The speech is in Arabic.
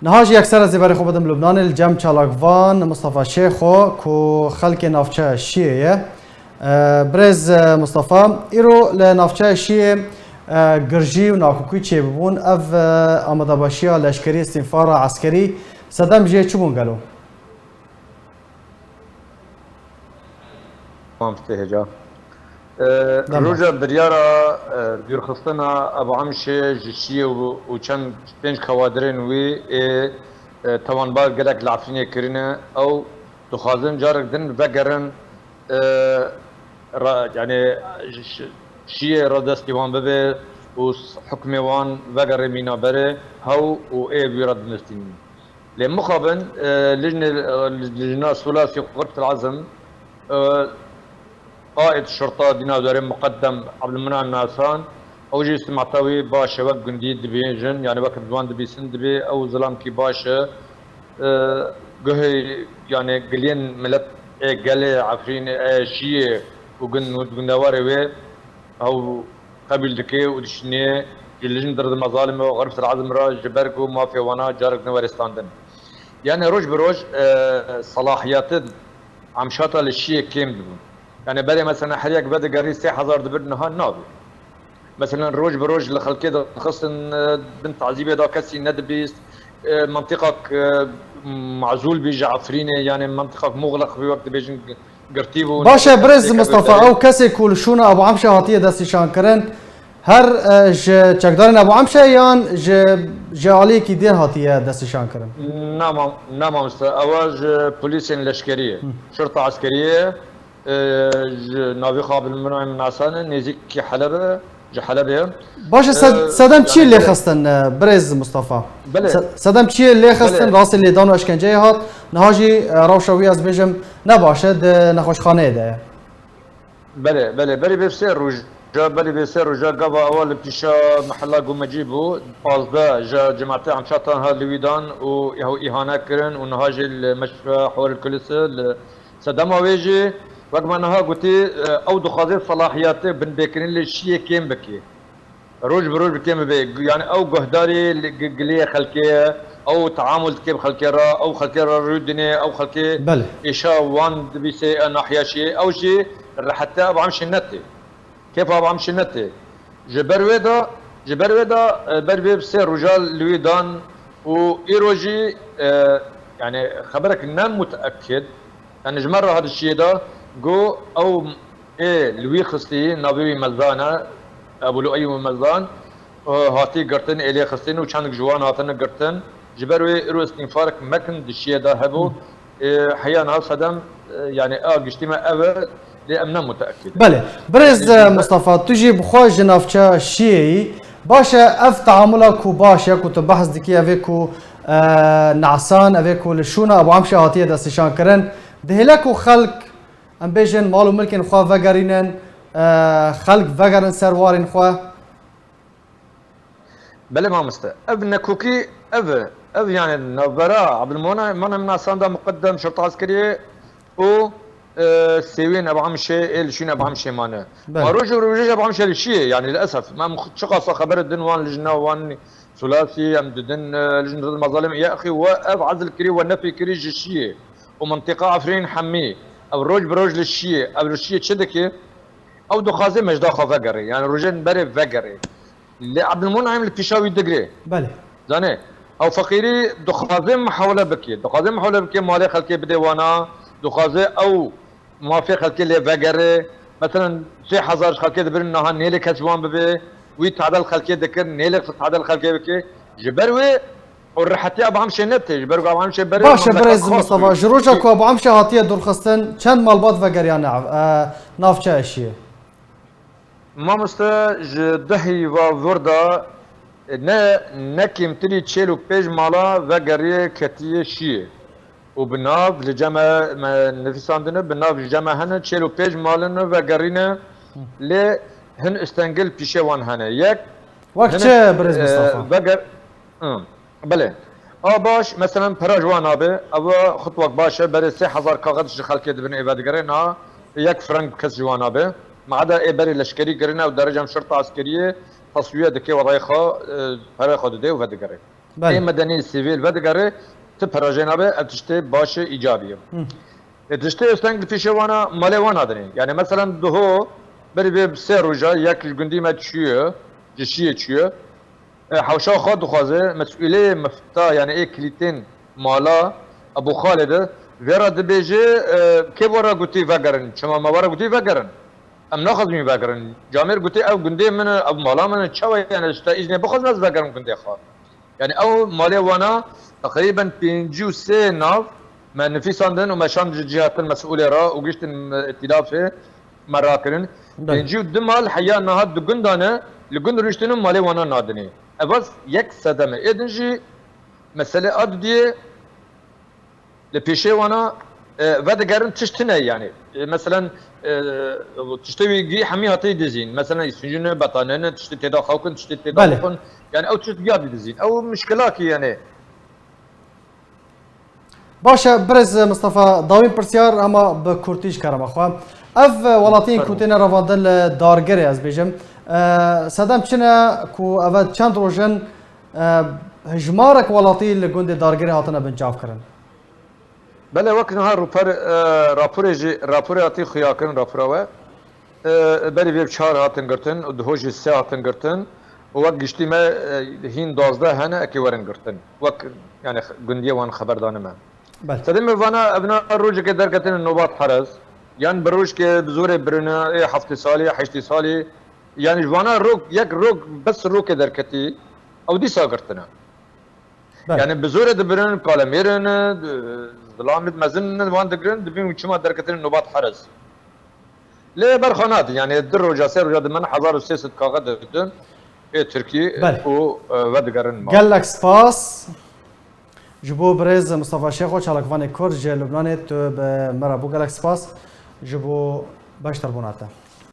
نهاجي أكثر زباري خو بدم لبنان الجم تشالاكفان مصطفى شيخو كو خلق نافچه شيعة برز مصطفى إيرو لنافچه شيعة گرجي و ناكوكي چه ببون اف آمده باشيا لشکری استنفار عسكري صدام جيه چو بون قالو؟ تمام استهجا روجا بريارا بيرخصتنا ابو عمشه جشيه وكان بينج خوادرين وي طبعا بعد قالك العفرينيه كرينا او تخازن جارك دن بقرن يعني شيء ردستي وان ببي وحكمي وان بقر مينا بري هو وايه بيرد نستين لمقابل لجنة الثلاثي غرفة العزم قائد الشرطة دينار مقدم عبد المنعم ناسان او جي سمعتوي باشا وقت جندي دبيجن يعني وقت دوان دبي سندبي او ظلام كي باشا قهي يعني قليل ملت قالي عفرين شيء وقنواري وي او قبل دكي ودشني اللجنة درد المظالم وغرفة العزم را جبركو مافيا وانا جارك نوارستاندن يعني روج بروج صلاحيات عمشاطة للشيء كيم دبون يعني بالي مثلا حريق بدا قري 6000 دبر نهار نابي مثلا روج بروج لخلكي خاصة بنت عزيبه دا كسي ندبي منطقة معزول بيجي عفرينه يعني منطقة مغلق في وقت بيجن قرتيبو باشا برز مصطفى او كسي كول شونا ابو عمشه هاتيه دستي شان كرن هر چکدارن ابو عمشه یان جالی کی دین هاتيه دستي شان كرن نعم اواج بوليس لشكريه شرطة عسكرية ناوي قابل من ناسان نزيك حلبة حلبة باشا صدام چی اللي خستن برز مصطفى صدام چی اللي خستن راس اللي دانو اشکنجه هات نهاجي روشوي از بيجم نباشد نخوش خانه ده بله بفسر روج جا بلي بيسير وجا قبا اول بتشا محلا قوم جيبو 15 جا جماعتي عم شاطن هذا لويدان وهو اهانه كرن ونهاجي المشفى حول الكلسه صدام ويجي وقت ما نها قلتي او دخازي صلاحياتي بن بكرين للشيء كيم بكي روج بروج بكيم بي يعني او قهداري قليه خلكيه او تعامل كيف خلكيرا او خلكيرا رودني او خلكي اشا وان بيسي ناحيه شيء او شيء حتى ابو عمشي النتي كيف ابو عمشي النتي جبر ويدا بربي بسير رجال لويدان وايروجي يعني خبرك نام متاكد يعني جمره هذا الشيء ده جو او ايه لوي خستي نبي مزانه ابو لؤي مزان هاتي قرتن الي خستين وكانك جوان هاتن قرتن جبروي رو استنفارك مكن الشيء ده هبو حيانا صدم يعني قشتي ما ابد لامنا متاكد بله برز مصطفى تجي بخوش جنافچا شيعي باشا اف تعاملك وباشا كنت بحث دكي افيكو نعسان افيكو لشونا ابو عمشه هاتيه دستشان كرن دهلكو خلق ام بيجن مالو ملكن خوا فقرينن خلق فقرن سروارين خوا بله ما مستا ابن كوكي اب يعني النبراء عبد المنعم من نعسان ده مقدم شرطه عسكريه و سيوين ابو عمشه الشين ابو عمشه مانا روج ابو عمشه الشيء يعني للاسف ما شخص خبر الدنوان لجنه وان ثلاثي امددن لجنه المظالم يا اخي واب عزل كري والنفي كري الشيء ومنطقه عفرين حمي او روج بروج للشيء او الشيء تشدكي او دخازي مجدا فقري يعني روجين بري فقري لعبد المنعم الفيشاوي دقري بله زاني او فقيري دخازي محاوله بكي مالي خلكي بديوانا دخازي او ما في خلكي اللي فقري مثلا 6000 خلكي دبر انها نيلك هجوان ببي ويتعدل خلكي ذكر نيلك تتعدل خلكي بكي جبروي ورحتي ابو عمشه نتي جبرو ابو عمشه بري باشا برز مصطفى جروجك وابو عمشه هاتيه دور خستن كان مالبات فقريان نافچه اشيه ما مستا دهي ووردا نكيم تلي تشيلو بيج مالا فقري كتيه شيه وبناف لجمع نفساندنا بناف لجمع هنا تشيلو بيج مالنا وقرينا لي هن استنقل بيشوان هنا ياك وقت برز مصطفى بقر بله باش مثلا براجوان ابي او خطوه باشا بري 3000 كاغذ خلكي دبن ايباد قرينا ياك فرنك كس جوان ابي ما عدا اي بري لشكري قرينا ودرجه شرطه عسكريه تصويه دكي وضيخه فريخه دي وفد قري بله. مدنی سیویل و دیگره ته پروژه نبه اتشته باشه ایجابیه اتشته استنگ پیشوانا مالوانا دارین یعنی مثلا دهو بری به سه روزا یک گندی ما چیه جشیه چیه حوشا خود خوازه مسئوله مفتا یعنی ای کلیتین مالا ابو خالد ورا دبیجه که ورا گوتی وگرن شما ما ورا گوتی وگرن ام ناخذ می وگرن جامر گوتی او گندی من ابو مالا من چوی یعنی اشتا اذن بخوز ناز وگرن گندی خواه يعني او مالي وانا تقريبا 53 ناف ما نفيساندن وما شان الجهات المسؤوله را وقشت ائتلاف مراكن بنجيو دمال حيا نهاد دغندانه لغند رشتن مالي وانا نادني اواز يك صدمه ادنجي مساله اد دي لبيشي وانا ودگرن تشتنه يعني مثلا تشتوي جي حمي هاتي دزين مثلا يسجن بطانه تشتي تدا خوكن تشتي تدا خوكن يعني او تشت قاعد دزين او مشكلات يعني باشه برز مصطفى داوين برسيار اما بكورتيش كرم اخوا اف ولاتين كوتين رافاندل دارگري از بيجم سدام چنه كو اول چند روزن هجمارك ولاتي لگوند دارگري هاتنا بنجاف کرن بله وقت نها راپور هاتی خیاکن راپوروا بله ویب چهار هاتن گرتن و دهوج سه هاتن گرتن و وقت گشتی ما هین 12 هنه اکی ورن گرتن وقت يعني گندیه وان خبردان ما بله سدیم وانا ابنا روز که در کتن نوبات حرس يعني بروج که بزور برنا هفت سالی 8 سالی يعني وانا روك یک روك بس روك در کتی او دی سا گرتنه يعني بزور دبرن كالاميرن ظلامت مزن وان دقرن دبين وشما دركتن نوبات حرس ليه برخانات يعني در رجا سير رجا دمن 1600 كاغا دردن اي تركي و ودقرن قال لك سباس جبو برز مصطفى شيخو شالكواني كورج لبنان تو بمرابو قال لك سباس جبو باش تربوناته